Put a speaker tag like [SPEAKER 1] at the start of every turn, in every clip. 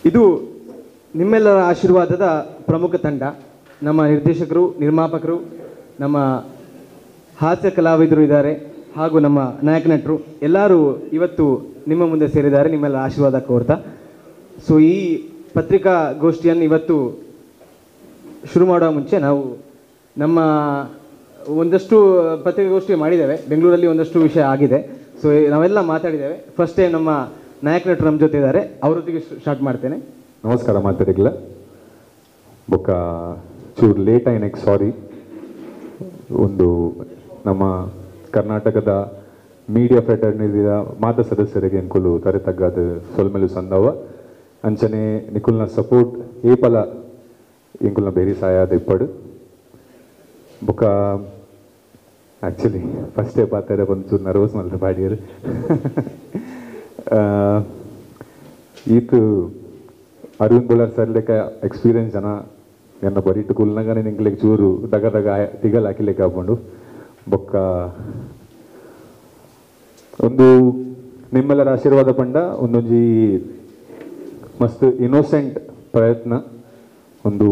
[SPEAKER 1] ಇದು ನಿಮ್ಮೆಲ್ಲರ ಆಶೀರ್ವಾದದ ಪ್ರಮುಖ ತಂಡ. ನಮ್ಮ ನಿರ್ದೇಶಕರು, ನಿರ್ಮಾಪಕರು, ನಮ್ಮ ಹಾಸ್ಯ ಕಲಾವಿದರು ಇದ್ದಾರೆ, ಹಾಗೂ ನಮ್ಮ ನಾಯಕ ನಟರು ಎಲ್ಲರೂ ಇವತ್ತು ನಿಮ್ಮ ಮುಂದೆ ಸೇರಿದ್ದಾರೆ, ನಿಮ್ಮೆಲ್ಲ ಆಶೀರ್ವಾದ ಕೋರ್ತಾ. ಸೊ ಈ ಪತ್ರಿಕಾಗೋಷ್ಠಿಯನ್ನು ಇವತ್ತು ಶುರು ಮಾಡುವ ಮುಂಚೆ ನಾವು ನಮ್ಮ ಒಂದಷ್ಟು ಪತ್ರಿಕಾಗೋಷ್ಠಿ ಮಾಡಿದ್ದೇವೆ, ಬೆಂಗಳೂರಲ್ಲಿ ಒಂದಷ್ಟು ವಿಷಯ ಆಗಿದೆ. ಸೊ ನಾವೆಲ್ಲ ಮಾತಾಡಿದ್ದೇವೆ. ಫಸ್ಟ್ ಟೈಮ್ ನಮ್ಮ ನಾಯಕ ನಟರು ನಮ್ಮ ಜೊತೆ ಇದ್ದಾರೆ, ಅವರೊತ್ತಿಗೆ ಸ್ಟಾರ್ಟ್ ಮಾಡ್ತೇನೆ.
[SPEAKER 2] ನಮಸ್ಕಾರ ಮಾತಾಡಿಲ್ಲ ಬೊಕ್ಕ ಚೂರು ಲೇಟ್ ಆಯ್ನಕ್ಕೆ ಸಾರಿ. ಒಂದು ನಮ್ಮ ಕರ್ನಾಟಕದ ಮೀಡಿಯಾ ಫ್ರೆಟರ್ನಿಟಿದ ಮಾತ ಸದಸ್ಯರಿಗೆ ಎಂಕುಲು ತರೆತಗ್ಗಾದ ಸೊಲ್ಮೆಲು ಸಂದವ ಅಂಚನೆ ನಿಕುಲ್ನ ಸಪೋರ್ಟ್ ಏಪಲ ಎಂಕುಲ್ನ ಬೇರೆ ಸಹಾಯದ ಇಪ್ಪಡು ಬೊಕ್ಕ ಆ್ಯಕ್ಚುಲಿ ಫಸ್ಟೇ ಪಾತಾರೆ ಒಂಚೂರು ನರ್ವಸ್ ಮಲ್ದ ಬಾಡಿಯರು ಈತು ಅರವಿಂದ್ ಬೋಲಾರ್ ಸರ್ ಲೆಕ್ಕ ಎಕ್ಸ್ಪೀರಿಯನ್ಸ್ ಜನ ಎನ್ನ ಬರೀಟು ಕುಲ್ನಾಗನೇ ನಿಂಗ್ಲಿಕ್ಕೆ ಚೂರು ದಗ ದಗ ತಿಗಲ್ ಹಾಕಿಲಿಕ್ಕೆ ಹಾಕೊಂಡು ಬೊಕ್ಕ ಒಂದು ನಿಮ್ಮೆಲ್ಲರ ಆಶೀರ್ವಾದ ಪಂಡ ಒಂದೊಂಜಿ ಮಸ್ತ್ ಇನ್ನೋಸೆಂಟ್ ಪ್ರಯತ್ನ, ಒಂದು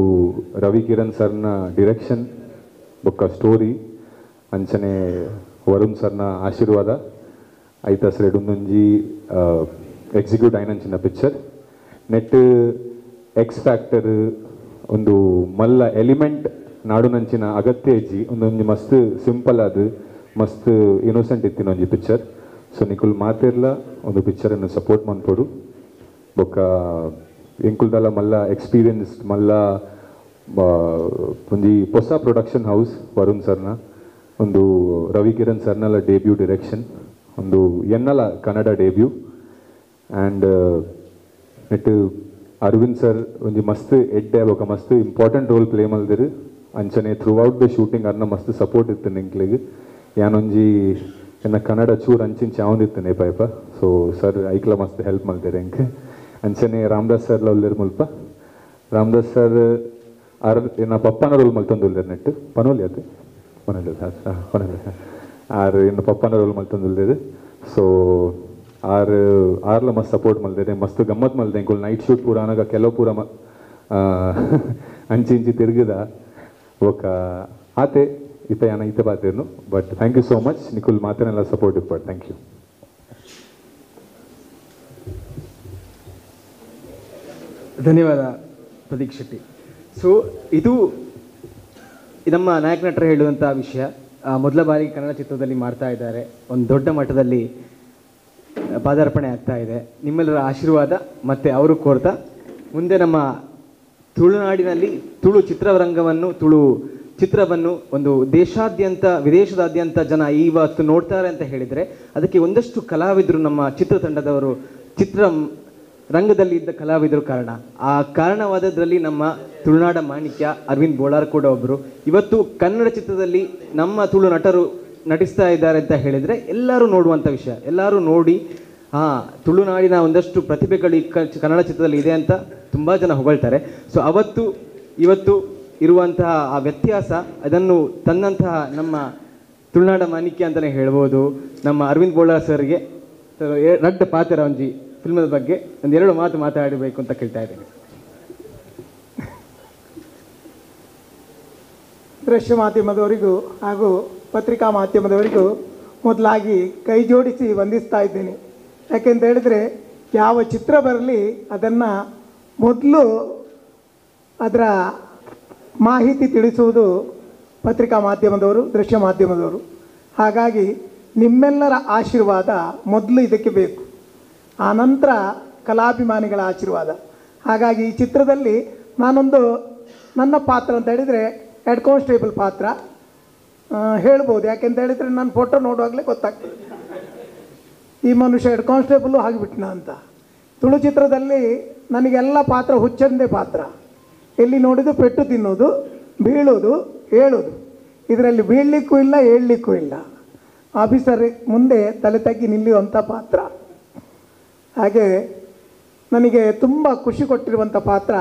[SPEAKER 2] ರವಿ ಕಿರಣ್ ಸರ್ನ ಡಿರೆಕ್ಷನ್ ಬೊಕ್ಕ ಸ್ಟೋರಿ ಅಂಚನೆ ವರುಣ್ ಸರ್ನ ಆಶೀರ್ವಾದ ಐತ ಸೈಡ್ ಒಂದೊಂಜಿ ಎಕ್ಸಿಕ್ಯೂಟ್ ಆಯ್ನಂಚಿನ ಪಿಕ್ಚರ್ ನೆಟ್ ಎಕ್ಸ್ ಫ್ಯಾಕ್ಟರ್ ಒಂದು ಮಲ್ಲ ಎಲಿಮೆಂಟ್ ನಾಡುನಂಚಿನ ಅಗತ್ಯ ಇಜ್ಜಿ ಒಂದೊಂದು ಮಸ್ತ್ ಸಿಂಪಲ್ ಅದು ಮಸ್ತ್ ಇನ್ನೋಸೆಂಟ್ ಇತ್ತಿನ ಒಂಜಿ ಪಿಕ್ಚರ್. ಸೊ ನಿಕುಲ್ ಮಾತಿರ್ಲ ಒಂದು ಪಿಕ್ಚರನ್ನು ಸಪೋರ್ಟ್ ಮಾಡ್ಕೊಡು ಬೊಕ್ಕ ಎಂಕುಲ್ದಲ್ಲ ಮಲ್ಲ ಎಕ್ಸ್ಪೀರಿಯನ್ಸ್ ಮಲ್ಲ ಒಂಜಿ ಹೊಸ ಪ್ರೊಡಕ್ಷನ್ ಹೌಸ್ ವರುಣ್ ಸರ್ನ, ಒಂದು ರವಿ ಕಿರಣ್ ಸರ್ನಲ್ಲ ಡೆಬ್ಯೂ ಡಿರೆಕ್ಷನ್, ಒಂದು ಎನ್ನಲ Kannada debut and next Aravind sir ಒಂಜಿ ಮಸ್ತ್ ಎಡ್ಡೆ ಬೊಕ ಮಸ್ತ್ ಇಂಪಾರ್ಟೆಂಟ್ ರೋಲ್ ಪ್ಲೇ ಮಲ್ದಿರು ಅಂಚನೆ ಥ್ರೂ ಔಟ್ ದ ಶೂಟಿಂಗ್ ಅರ್ನ ಮಸ್ತ್ ಸಪೋರ್ಟ್ ಇರ್ತೇನೆ ಎಂಕ್ಲಿಗೆ. ಯಾನೊಂಜಿ ಎನ್ನ ಕನ್ನಡ ಚೂರು ಅಂಚಿನ ಚಾವಂದಿರ್ತೇನೆ ಪೈಪ. ಸೊ ಸರ್ ಐಕ್ಲ ಮಸ್ತ್ ಹೆಲ್ಪ್ ಮಲ್ತಾರೆ ಎಂಕ್ ಅಂಚನೆ ರಾಮದಾಸ್ ಸರ್ಲ ಉಳ್ಳೇರು ಮುಲ್ಪ ರಾಮದಾಸ್ ಸರ್ ಎನ್ನ ಪಪ್ಪನ ರೋಲ್ ಮಲ್ತೊಂದು ಉಳ್ಳೇರು ನೆಟ್ಟು ಪನೋಲಿ ಅದು ಪನೋಲಿ ಆರು ಎನ್ನ ಪಪ್ಪನ ರೋಲ್ ಮಲ್ತೊಂದು ಉಳ್ಳೇರು. ಸೊ ಆರ್ಲ ಮಸ್ತ್ ಸಪೋರ್ಟ್ ಮಲ್ದಿದೆ, ಮಸ್ತ್ ಗಮ್ಮತ್ ಮಲ್ದೆ ಎಂಕುಲ್ ನೈಟ್ ಶೂಟ್ ಪೂರ ಅನಾಗ ಕೆಲವು ಪೂರ ಅಂಚಿ ಇಂಚಿ ತಿರುಗಿದ ಒಕ್ಕ ಆತೆ ಇತ ಯಾನ ಇತ ಬಾತೇನು. But thank you so much ನಿಕುಲ್ ಮಾತನೆಲ್ಲ ಸಪೋರ್ಟ್ ಇಪ್ಪ. Thank you.
[SPEAKER 1] ಧನ್ಯವಾದ ಪ್ರದೀಕ್ ಶೆಟ್ಟಿ. ಸೊ ಇದು ನಮ್ಮ ನಾಯಕ ನಟರು ಹೇಳುವಂಥ ವಿಷಯ. ಮೊದಲ ಬಾರಿಗೆ ಕನ್ನಡ ಚಿತ್ರದಲ್ಲಿ ಮಾಡ್ತಾ ಇದ್ದಾರೆ, ಒಂದು ದೊಡ್ಡ ಮಟ್ಟದಲ್ಲಿ ಪಾದಾರ್ಪಣೆ ಆಗ್ತಾ ಇದೆ. ನಿಮ್ಮೆಲ್ಲರ ಆಶೀರ್ವಾದ ಮತ್ತು ಅವರು ಕೋರ್ತಾ ಮುಂದೆ ನಮ್ಮ ತುಳುನಾಡಿನಲ್ಲಿ ತುಳು ಚಿತ್ರರಂಗವನ್ನು ತುಳು ಚಿತ್ರವನ್ನು ಒಂದು ದೇಶಾದ್ಯಂತ ವಿದೇಶದಾದ್ಯಂತ ಜನ ಇವತ್ತು ನೋಡ್ತಾರೆ ಅಂತ ಹೇಳಿದರೆ ಅದಕ್ಕೆ ಒಂದಷ್ಟು ಕಲಾವಿದರು, ನಮ್ಮ ಚಿತ್ರತಂಡದವರು, ಚಿತ್ರ ರಂಗದಲ್ಲಿ ಇದ್ದ ಕಲಾವಿದರು ಕಾರಣ. ಆ ಕಾರಣವಾದದ್ರಲ್ಲಿ ನಮ್ಮ ತುಳುನಾಡ ಮಾಣಿಕ್ಯ ಅರವಿಂದ್ ಬೋಲಾರ್ ಕೂಡ ಒಬ್ಬರು. ಇವತ್ತು ಕನ್ನಡ ಚಿತ್ರದಲ್ಲಿ ನಮ್ಮ ತುಳು ನಟರು ನಟಿಸ್ತಾ ಇದ್ದಾರೆ ಅಂತ ಹೇಳಿದರೆ ಎಲ್ಲರೂ ನೋಡುವಂಥ ವಿಷಯ, ಎಲ್ಲರೂ ನೋಡಿ ತುಳುನಾಡಿನ ಒಂದಷ್ಟು ಪ್ರತಿಭೆಗಳು ಕನ್ನಡ ಚಿತ್ರದಲ್ಲಿ ಇದೆ ಅಂತ ತುಂಬ ಜನ ಹೊಗಳ್ತಾರೆ. ಸೊ ಅವತ್ತು ಇವತ್ತು ಇರುವಂತಹ ಆ ವ್ಯತ್ಯಾಸ ಅದನ್ನು ತಂದಂತಹ ನಮ್ಮ ತುಳುನಾಡ ಮಾಣಿಕ್ಯ ಅಂತಲೇ ಹೇಳ್ಬೋದು. ನಮ್ಮ ಅರವಿಂದ್ ಬೋಳಾರ್ ಸರ್ಗೆ ರಡ್ಡ ಪಾತ್ರ ಒಂಜಿ ಫಿಲ್ಮದ ಬಗ್ಗೆ ಒಂದೆರಡು ಮಾತು ಮಾತಾಡಬೇಕು ಅಂತ ಕೇಳ್ತಾ ಇದ್ದೇನೆ.
[SPEAKER 3] ದೃಶ್ಯ ಮಾಧ್ಯಮದವರಿಗೂ ಹಾಗೂ ಪತ್ರಿಕಾ ಮಾಧ್ಯಮದವರಿಗೂ ಮೊದಲಾಗಿ ಕೈ ಜೋಡಿಸಿ ವಂದಿಸ್ತಾ ಇದ್ದೇನೆ. ಯಾಕೆಂತ ಹೇಳಿದರೆ ಯಾವ ಚಿತ್ರ ಬರಲಿ ಅದನ್ನು ಮೊದಲು ಅದರ ಮಾಹಿತಿ ತಿಳಿಸುವುದು ಪತ್ರಿಕಾ ಮಾಧ್ಯಮದವರು, ದೃಶ್ಯ ಮಾಧ್ಯಮದವರು. ಹಾಗಾಗಿ ನಿಮ್ಮೆಲ್ಲರ ಆಶೀರ್ವಾದ ಮೊದಲು ಇದಕ್ಕೆ ಬೇಕು, ಆನಂತರ ಕಲಾಭಿಮಾನಿಗಳ ಆಶೀರ್ವಾದ. ಹಾಗಾಗಿ ಈ ಚಿತ್ರದಲ್ಲಿ ನಾನೊಂದು ನನ್ನ ಪಾತ್ರ ಅಂತ ಹೇಳಿದರೆ ಹೆಡ್ ಕಾನ್ಸ್ಟೇಬಲ್ ಪಾತ್ರ ಹೇಳ್ಬೋದು. ಯಾಕೆಂತ ಹೇಳಿದರೆ ನನ್ನ ಫೋಟೋ ನೋಡುವಾಗಲೇ ಗೊತ್ತಾಗ್ತದೆ ಈ ಮನುಷ್ಯ ಹೆಡ್ ಕಾನ್ಸ್ಟೇಬಲ್ಲು ಆಗಿಬಿಟ್ನ ಅಂತ. ತುಳು ಚಿತ್ರದಲ್ಲಿ ನನಗೆಲ್ಲ ಪಾತ್ರ ಹುಚ್ಚಂದೇ ಪಾತ್ರ. ಎಲ್ಲಿ ನೋಡಿದ್ದು ಪೆಟ್ಟು ತಿನ್ನೋದು, ಬೀಳೋದು, ಹೇಳೋದು. ಇದರಲ್ಲಿ ಬೀಳಲಿಕ್ಕೂ ಇಲ್ಲ, ಹೇಳಲಿಕ್ಕೂ ಇಲ್ಲ. ಆಫೀಸರ್ ಮುಂದೆ ತಲೆ ತಗ್ಗಿ ನಿಲ್ಲುವಂಥ ಪಾತ್ರ. ಹಾಗೆ ನನಗೆ ತುಂಬ ಖುಷಿ ಕೊಟ್ಟಿರುವಂಥ ಪಾತ್ರ.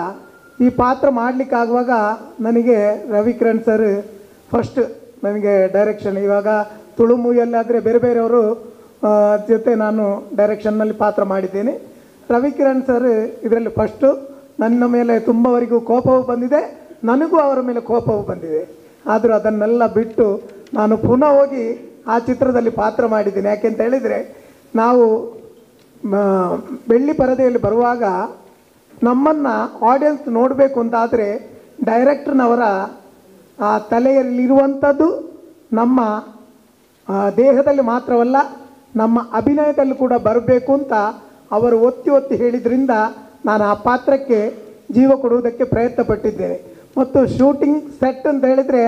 [SPEAKER 3] ಈ ಪಾತ್ರ ಮಾಡಲಿಕ್ಕಾಗುವಾಗ ನನಗೆ ರವಿ ಕಿರಣ್ ಸರ್ ಫಸ್ಟ್ ನನಗೆ ಡೈರೆಕ್ಷನ್. ಇವಾಗ ತುಳು ಮೂವಿಯಲ್ಲಾದರೆ ಬೇರೆ ಬೇರೆಯವರು ಜೊತೆ ನಾನು ಡೈರೆಕ್ಷನ್ನಲ್ಲಿ ಪಾತ್ರ ಮಾಡಿದ್ದೇನೆ. ರವಿಕಿರಣ್ ಸರ್ ಇದರಲ್ಲಿ ಫಸ್ಟು ನನ್ನ ಮೇಲೆ ತುಂಬವರೆಗೂ ಕೋಪವೂ ಬಂದಿದೆ, ನನಗೂ ಅವರ ಮೇಲೆ ಕೋಪವೂ ಬಂದಿದೆ. ಆದರೂ ಅದನ್ನೆಲ್ಲ ಬಿಟ್ಟು ನಾನು ಪುನಃ ಹೋಗಿ ಆ ಚಿತ್ರದಲ್ಲಿ ಪಾತ್ರ ಮಾಡಿದ್ದೀನಿ. ಯಾಕೆಂತ ಹೇಳಿದರೆ, ನಾವು ಬೆಳ್ಳಿ ಪರದೆಯಲ್ಲಿ ಬರುವಾಗ ನಮ್ಮನ್ನು ಆಡಿಯನ್ಸ್ ನೋಡಬೇಕು ಅಂತಾದರೆ ಡೈರೆಕ್ಟರ್ನವರ ಆ ತಲೆಯಲ್ಲಿರುವಂಥದ್ದು ನಮ್ಮ ದೇಹದಲ್ಲಿ ಮಾತ್ರವಲ್ಲ, ನಮ್ಮ ಅಭಿನಯದಲ್ಲಿ ಕೂಡ ಬರಬೇಕು ಅಂತ ಅವರು ಒತ್ತಿ ಒತ್ತಿ ಹೇಳಿದ್ರಿಂದ ನಾನು ಆ ಪಾತ್ರಕ್ಕೆ ಜೀವ ಕೊಡುವುದಕ್ಕೆ ಪ್ರಯತ್ನ ಪಟ್ಟಿದ್ದೇನೆ. ಮತ್ತು ಶೂಟಿಂಗ್ ಸೆಟ್ ಅಂತ ಹೇಳಿದರೆ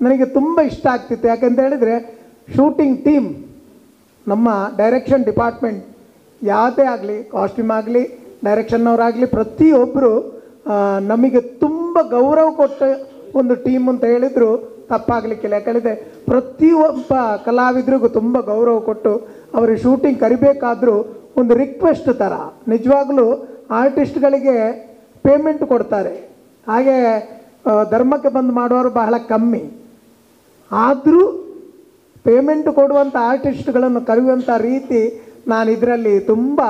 [SPEAKER 3] ನನಗೆ ತುಂಬ ಇಷ್ಟ ಆಗ್ತಿತ್ತು. ಯಾಕೆಂತ ಹೇಳಿದರೆ ಶೂಟಿಂಗ್ ಟೀಮ್, ನಮ್ಮ ಡೈರೆಕ್ಷನ್ ಡಿಪಾರ್ಟ್ಮೆಂಟ್ ಯಾವುದೇ ಆಗಲಿ, ಕಾಸ್ಟ್ಯೂಮ್ ಆಗಲಿ, ಡೈರೆಕ್ಷನ್ನವರಾಗಲಿ, ಪ್ರತಿಯೊಬ್ಬರು ನಮಗೆ ತುಂಬ ಗೌರವ ಕೊಟ್ಟ ಒಂದು ಟೀಮ್ ಅಂತ ಹೇಳಿದರು ತಪ್ಪಾಗಲಿಕ್ಕಿಲ್ಲ. ಯಾಕಂದರೆ ಪ್ರತಿಯೊಬ್ಬ ಕಲಾವಿದರಿಗೂ ತುಂಬ ಗೌರವ ಕೊಟ್ಟು ಅವರಿಗೆ ಶೂಟಿಂಗ್ ಕರಿಬೇಕಾದರೂ ಒಂದು ರಿಕ್ವೆಸ್ಟ್ ಥರ, ನಿಜವಾಗಲೂ ಆರ್ಟಿಸ್ಟ್ಗಳಿಗೆ ಪೇಮೆಂಟ್ ಕೊಡ್ತಾರೆ, ಹಾಗೆ ಧರ್ಮಕ್ಕೆ ಬಂದು ಮಾಡೋರು ಬಹಳ ಕಮ್ಮಿ. ಆದರೂ ಪೇಮೆಂಟ್ ಕೊಡುವಂಥ ಆರ್ಟಿಸ್ಟ್ಗಳನ್ನು ಕರೆಯುವಂಥ ರೀತಿ ನಾನು ಇದರಲ್ಲಿ ತುಂಬ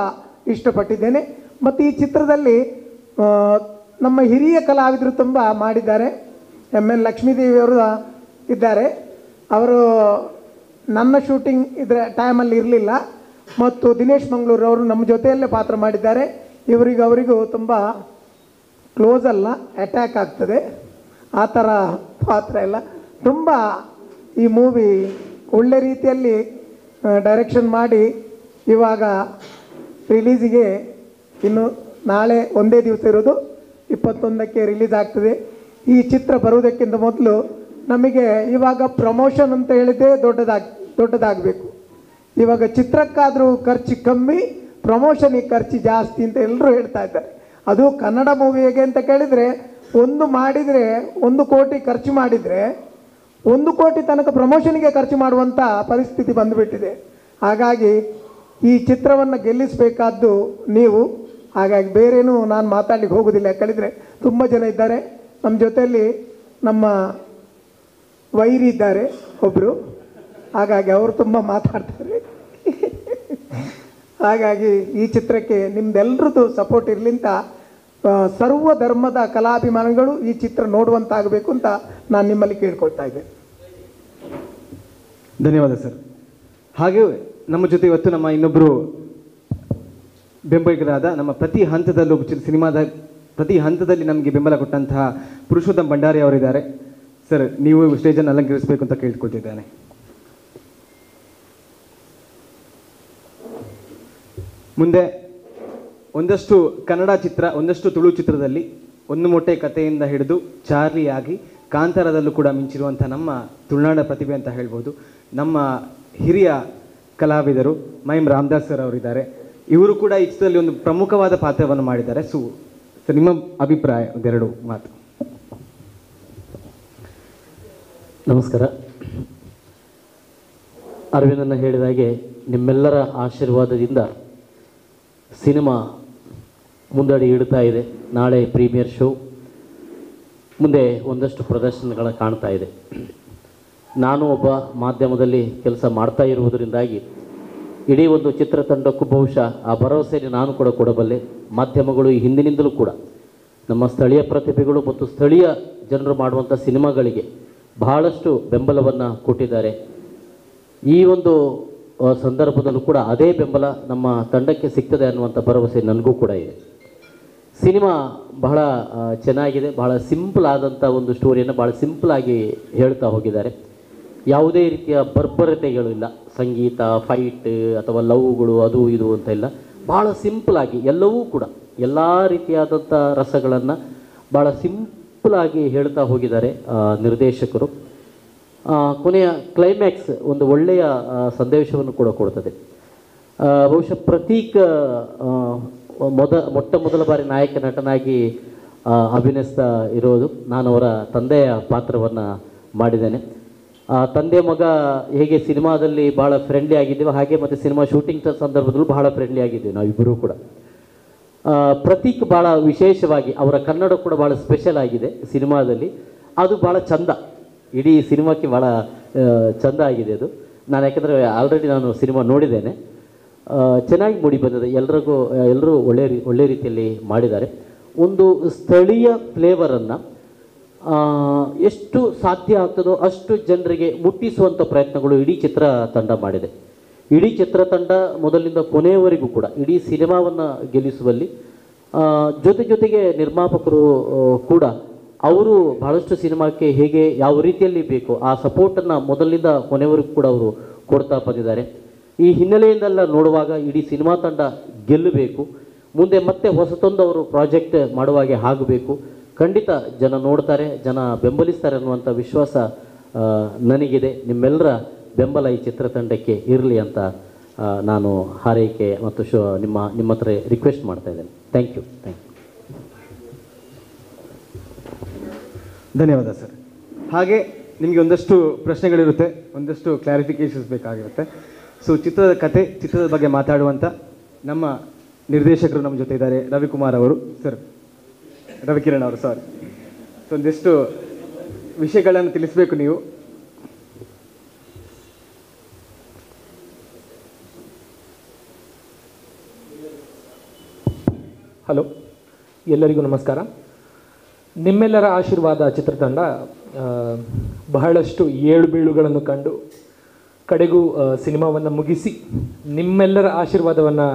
[SPEAKER 3] ಇಷ್ಟಪಟ್ಟಿದ್ದೇನೆ. ಮತ್ತು ಈ ಚಿತ್ರದಲ್ಲಿ ನಮ್ಮ ಹಿರಿಯ ಕಲಾವಿದರು ತುಂಬ ಮಾಡಿದ್ದಾರೆ. ಎಮ್.ಎನ್. ಲಕ್ಷ್ಮೀದೇವಿಯವರು ಇದ್ದಾರೆ. ಅವರು ನನ್ನ ಶೂಟಿಂಗ್ ಇದರ ಟೈಮಲ್ಲಿ ಇರಲಿಲ್ಲ. ಮತ್ತು ದಿನೇಶ್ ಮಂಗಳೂರವರು ನಮ್ಮ ಜೊತೆಯಲ್ಲೇ ಪಾತ್ರ ಮಾಡಿದ್ದಾರೆ. ಅವರಿಗೂ ತುಂಬ ಕ್ಲೋಸ್ ಅಲ್ಲ, ಅಟ್ಯಾಕ್ ಆಗ್ತದೆ, ಆ ಥರ ಪಾತ್ರ ಎಲ್ಲ. ತುಂಬ ಈ ಮೂವಿ ಒಳ್ಳೆ ರೀತಿಯಲ್ಲಿ ಡೈರೆಕ್ಷನ್ ಮಾಡಿ ಇವಾಗ ರಿಲೀಸಿಗೆ ಇನ್ನು ನಾಳೆ ಒಂದೇ ದಿವಸ ಇರೋದು, 21ಕ್ಕೆ ರಿಲೀಸ್ ಆಗ್ತದೆ. ಈ ಚಿತ್ರ ಬರುವುದಕ್ಕಿಂತ ಮೊದಲು ನಮಗೆ ಇವಾಗ ಪ್ರಮೋಷನ್ ಅಂತ ಹೇಳಿದ್ದೇ ದೊಡ್ಡದಾಗಬೇಕು. ಇವಾಗ ಚಿತ್ರಕ್ಕಾದರೂ ಖರ್ಚು ಕಮ್ಮಿ, ಪ್ರಮೋಷನಿಗೆ ಖರ್ಚು ಜಾಸ್ತಿ ಅಂತ ಎಲ್ಲರೂ ಹೇಳ್ತಾ ಇದ್ದಾರೆ. ಅದು ಕನ್ನಡ ಮೂವಿ ಹೇಗೆ ಅಂತ ಕೇಳಿದರೆ, ಒಂದು ಮಾಡಿದರೆ 1 ಕೋಟಿ ಖರ್ಚು ಮಾಡಿದರೆ 1 ಕೋಟಿ ತನಕ ಪ್ರಮೋಷನ್ಗೆ ಖರ್ಚು ಮಾಡುವಂಥ ಪರಿಸ್ಥಿತಿ ಬಂದುಬಿಟ್ಟಿದೆ. ಹಾಗಾಗಿ ಈ ಚಿತ್ರವನ್ನು ಗೆಲ್ಲಿಸಬೇಕಾದ್ದು ನೀವು. ಹಾಗಾಗಿ ಬೇರೇನೂ ನಾನು ಮಾತಾಡಲಿಕ್ಕೆ ಹೋಗೋದಿಲ್ಲ. ಯಾಕಂದರೆ ತುಂಬ ಜನ ಇದ್ದಾರೆ ನಮ್ಮ ಜೊತೆಯಲ್ಲಿ. ನಮ್ಮ ವೈರಿ ಇದ್ದಾರೆ ಒಬ್ಬರು, ಹಾಗಾಗಿ ಅವರು ತುಂಬ ಮಾತಾಡ್ತಾರೆ. ಹಾಗಾಗಿ ಈ ಚಿತ್ರಕ್ಕೆ ನಿಮ್ದೆಲ್ಲರದ್ದು ಸಪೋರ್ಟ್ ಇರಲಿ ಅಂತ, ಸರ್ವ ಧರ್ಮದ ಕಲಾಭಿಮಾನಿಗಳು ಈ ಚಿತ್ರ ನೋಡುವಂತಾಗಬೇಕು ಅಂತ ನಾನು ನಿಮ್ಮಲ್ಲಿ ಕೇಳ್ಕೊಳ್ತಾ ಇದ್ದೇನೆ.
[SPEAKER 1] ಧನ್ಯವಾದ ಸರ್. ಹಾಗೆ ನಮ್ಮ ಜೊತೆ ಇವತ್ತು ನಮ್ಮ ಇನ್ನೊಬ್ಬರು ಬೆಂಬಲಿಗರಾದ, ನಮ್ಮ ಪ್ರತಿ ಹಂತದಲ್ಲೂ ಸಿನಿಮಾದ ಪ್ರತಿ ಹಂತದಲ್ಲಿ ನಮಗೆ ಬೆಂಬಲ ಕೊಟ್ಟಂತಹ ಪುರುಷೋತ್ತಮ್ ಭಂಡಾರಿ ಅವರಿದ್ದಾರೆ. ಸರ್, ನೀವು ಸ್ಟೇಜನ್ನು ಅಲಂಕರಿಸಬೇಕು ಅಂತ ಕೇಳ್ಕೊಳ್ತಿದ್ದೇನೆ. ಮುಂದೆ ಒಂದಷ್ಟು ಕನ್ನಡ ಚಿತ್ರ, ಒಂದಷ್ಟು ತುಳು ಚಿತ್ರದಲ್ಲಿ ಒಂದು ಮೊಟ್ಟೆ ಕಥೆಯಿಂದ ಹಿಡಿದು ಚಾರ್ಲಿ ಆಗಿ ಕಾಂತಾರದಲ್ಲೂ ಕೂಡ ಮಿಂಚಿರುವಂಥ ನಮ್ಮ ತುಳುನಾಡ ಪ್ರತಿಭೆ ಅಂತ ಹೇಳ್ಬೋದು, ನಮ್ಮ ಹಿರಿಯ ಕಲಾವಿದರು ಮೈಮ್ ರಾಮದಾಸ್ ಸರ್ ಅವರಿದ್ದಾರೆ. ಇವರು ಕೂಡ ಈ ಚಿತ್ರದಲ್ಲಿ ಒಂದು ಪ್ರಮುಖವಾದ ಪಾತ್ರವನ್ನು ಮಾಡಿದ್ದಾರೆ. ಸರ್, ನಿಮ್ಮ ಅಭಿಪ್ರಾಯ ಒಂದೆರಡು ಮಾತು.
[SPEAKER 4] ನಮಸ್ಕಾರ. ಅರವಿಂದನ ಹೇಳಿದ ಹಾಗೆ ನಿಮ್ಮೆಲ್ಲರ ಆಶೀರ್ವಾದದಿಂದ ಸಿನಿಮಾ ಮುಂದಡಿ ಇಡ್ತಾ ಇದೆ. ನಾಳೆ ಪ್ರೀಮಿಯರ್ ಶೋ, ಮುಂದೆ ಒಂದಷ್ಟು ಪ್ರದರ್ಶನಗಳ ಕಾಣ್ತಾ ಇದೆ. ನಾನು ಒಬ್ಬ ಮಾಧ್ಯಮದಲ್ಲಿ ಕೆಲಸ ಮಾಡ್ತಾ ಇರುವುದರಿಂದಾಗಿ ಇಡೀ ಒಂದು ಚಿತ್ರತಂಡಕ್ಕೂ ಬಹುಶಃ ಆ ಭರವಸೆಯನ್ನು ನಾನು ಕೂಡ ಕೊಡಬಲ್ಲೆ. ಮಾಧ್ಯಮಗಳು ಈ ಹಿಂದಿನಿಂದಲೂ ಕೂಡ ನಮ್ಮ ಸ್ಥಳೀಯ ಪ್ರತಿಭೆಗಳು ಮತ್ತು ಸ್ಥಳೀಯ ಜನರು ಮಾಡುವಂಥ ಸಿನಿಮಾಗಳಿಗೆ ಬಹಳಷ್ಟು ಬೆಂಬಲವನ್ನು ಕೊಟ್ಟಿದ್ದಾರೆ. ಈ ಒಂದು ಸಂದರ್ಭದಲ್ಲೂ ಕೂಡ ಅದೇ ಬೆಂಬಲ ನಮ್ಮ ತಂಡಕ್ಕೆ ಸಿಗ್ತದೆ ಅನ್ನುವಂಥ ಭರವಸೆ ನನಗೂ ಕೂಡ ಇದೆ. ಸಿನಿಮಾ ಬಹಳ ಚೆನ್ನಾಗಿದೆ. ಬಹಳ ಸಿಂಪಲ್ ಆದಂಥ ಒಂದು ಸ್ಟೋರಿಯನ್ನು ಭಾಳ ಸಿಂಪಲಾಗಿ ಹೇಳ್ತಾ ಹೋಗಿದ್ದಾರೆ. ಯಾವುದೇ ರೀತಿಯ ಬರ್ಬರತೆಗಳು ಇಲ್ಲ. ಸಂಗೀತ, ಫೈಟ್ ಅಥವಾ ಲವ್ಗಳು ಅದು ಇದು ಅಂತ ಇಲ್ಲ. ಭಾಳ ಸಿಂಪಲಾಗಿ ಎಲ್ಲವೂ ಕೂಡ ಎಲ್ಲ ರೀತಿಯಾದಂಥ ರಸಗಳನ್ನು ಭಾಳ ಸಿಂಪಲಾಗಿ ಹೇಳ್ತಾ ಹೋಗಿದ್ದಾರೆ ನಿರ್ದೇಶಕರು. ಕೊನೆಯ ಕ್ಲೈಮ್ಯಾಕ್ಸ್ ಒಂದು ಒಳ್ಳೆಯ ಸಂದೇಶವನ್ನು ಕೂಡ ಕೊಡ್ತದೆ. ಬಹುಶಃ ಪ್ರತೀಕ್ ಮೊಟ್ಟ ಮೊದಲ ಬಾರಿ ನಾಯಕ ನಟನಾಗಿ ಅಭಿನಯಿಸ್ತಾ ಇರೋದು. ನಾನು ಅವರ ತಂದೆಯ ಪಾತ್ರವನ್ನು ಮಾಡಿದ್ದೇನೆ. ತಂದೆ ಮಗ ಹೇಗೆ ಸಿನಿಮಾದಲ್ಲಿ ಭಾಳ ಫ್ರೆಂಡ್ಲಿ ಆಗಿದ್ದೀವಿ, ಹಾಗೆ ಮತ್ತು ಸಿನಿಮಾ ಶೂಟಿಂಗ್ ಸಂದರ್ಭದಲ್ಲೂ ಬಹಳ ಫ್ರೆಂಡ್ಲಿ ಆಗಿದ್ದೀವಿ ನಾವಿಬ್ಬರೂ ಕೂಡ. ಪ್ರತೀಕ್ ಭಾಳ ವಿಶೇಷವಾಗಿ ಅವರ ಕನ್ನಡ ಕೂಡ ಭಾಳ ಸ್ಪೆಷಲ್ ಆಗಿದೆ ಸಿನಿಮಾದಲ್ಲಿ. ಅದು ಭಾಳ ಚಂದ, ಇಡೀ ಸಿನಿಮಾಕ್ಕೆ ಭಾಳ ಚಂದ ಆಗಿದೆ ಅದು. ನಾನು ಯಾಕೆಂದರೆ ಆಲ್ರೆಡಿ ನಾನು ಸಿನಿಮಾ ನೋಡಿದ್ದೇನೆ. ಚೆನ್ನಾಗಿ ಮೂಡಿ ಬಂದಿದೆ. ಎಲ್ಲರೂ ಒಳ್ಳೆ ರೀತಿಯಲ್ಲಿ ಮಾಡಿದ್ದಾರೆ. ಒಂದು ಸ್ಥಳೀಯ ಫ್ಲೇವರನ್ನು ಎಷ್ಟು ಸಾಧ್ಯ ಆಗ್ತದೋ ಅಷ್ಟು ಜನರಿಗೆ ಮುಟ್ಟಿಸುವಂಥ ಪ್ರಯತ್ನಗಳು ಇಡೀ ಚಿತ್ರತಂಡ ಮಾಡಿದೆ. ಇಡೀ ಚಿತ್ರತಂಡ ಮೊದಲಿಂದ ಕೊನೆಯವರೆಗೂ ಕೂಡ ಇಡೀ ಸಿನಿಮಾವನ್ನು ಗೆಲ್ಲಿಸುವಲ್ಲಿ ಜೊತೆಗೆ ನಿರ್ಮಾಪಕರು ಕೂಡ ಅವರು ಬಹಳಷ್ಟು ಸಿನಿಮಾಕ್ಕೆ ಹೇಗೆ ಯಾವ ರೀತಿಯಲ್ಲಿ ಬೇಕು ಆ ಸಪೋರ್ಟನ್ನು ಮೊದಲಿನಿಂದ ಕೊನೆಯವರೆಗೂ ಕೂಡ ಅವರು ಕೊಡ್ತಾ ಬಂದಿದ್ದಾರೆ. ಈ ಹಿನ್ನೆಲೆಯಿಂದೆಲ್ಲ ನೋಡುವಾಗ ಇಡೀ ಸಿನಿಮಾ ತಂಡ ಗೆಲ್ಲಬೇಕು, ಮುಂದೆ ಮತ್ತೆ ಹೊಸತೊಂದು ಅವರು ಪ್ರಾಜೆಕ್ಟ್ ಮಾಡುವಾಗೆ ಆಗಬೇಕು. ಖಂಡಿತ ಜನ ನೋಡ್ತಾರೆ, ಜನ ಬೆಂಬಲಿಸ್ತಾರೆ ಅನ್ನುವಂಥ ವಿಶ್ವಾಸ ನನಗಿದೆ. ನಿಮ್ಮೆಲ್ಲರ ಬೆಂಬಲ ಈ ಚಿತ್ರತಂಡಕ್ಕೆ ಇರಲಿ ಅಂತ ನಾನು ಹಾರೈಕೆ ಮತ್ತು ನಿಮ್ಮ ಹತ್ರ ರಿಕ್ವೆಸ್ಟ್ ಮಾಡ್ತಾ ಇದ್ದೇನೆ. Thank you.
[SPEAKER 1] ಧನ್ಯವಾದ ಸರ್. ಹಾಗೆ ನಿಮಗೆ ಒಂದಷ್ಟು ಪ್ರಶ್ನೆಗಳಿರುತ್ತೆ, ಒಂದಷ್ಟು ಕ್ಲಾರಿಫಿಕೇಷನ್ಸ್ ಬೇಕಾಗಿರುತ್ತೆ. ಸೊ ಚಿತ್ರದ ಕತೆ, ಚಿತ್ರದ ಬಗ್ಗೆ ಮಾತಾಡುವಂಥ ನಮ್ಮ ನಿರ್ದೇಶಕರು ನಮ್ಮ ಜೊತೆ ಇದ್ದಾರೆ. ರವಿಕಿರಣ್ ಅವರು ಸಾರಿ. ಸೊ ಒಂದಿಷ್ಟು ವಿಷಯಗಳನ್ನು ತಿಳಿಸಬೇಕು ನೀವು.
[SPEAKER 5] ಹಲೋ, ಎಲ್ಲರಿಗೂ ನಮಸ್ಕಾರ. ನಿಮ್ಮೆಲ್ಲರ ಆಶೀರ್ವಾದ ಚಿತ್ರತಂಡ ಬಹಳಷ್ಟು ಏಳು ಬೀಳುಗಳನ್ನು ಕಂಡು ಕಡೆಗೂ ಸಿನಿಮಾವನ್ನು ಮುಗಿಸಿ ನಿಮ್ಮೆಲ್ಲರ ಆಶೀರ್ವಾದವನ್ನು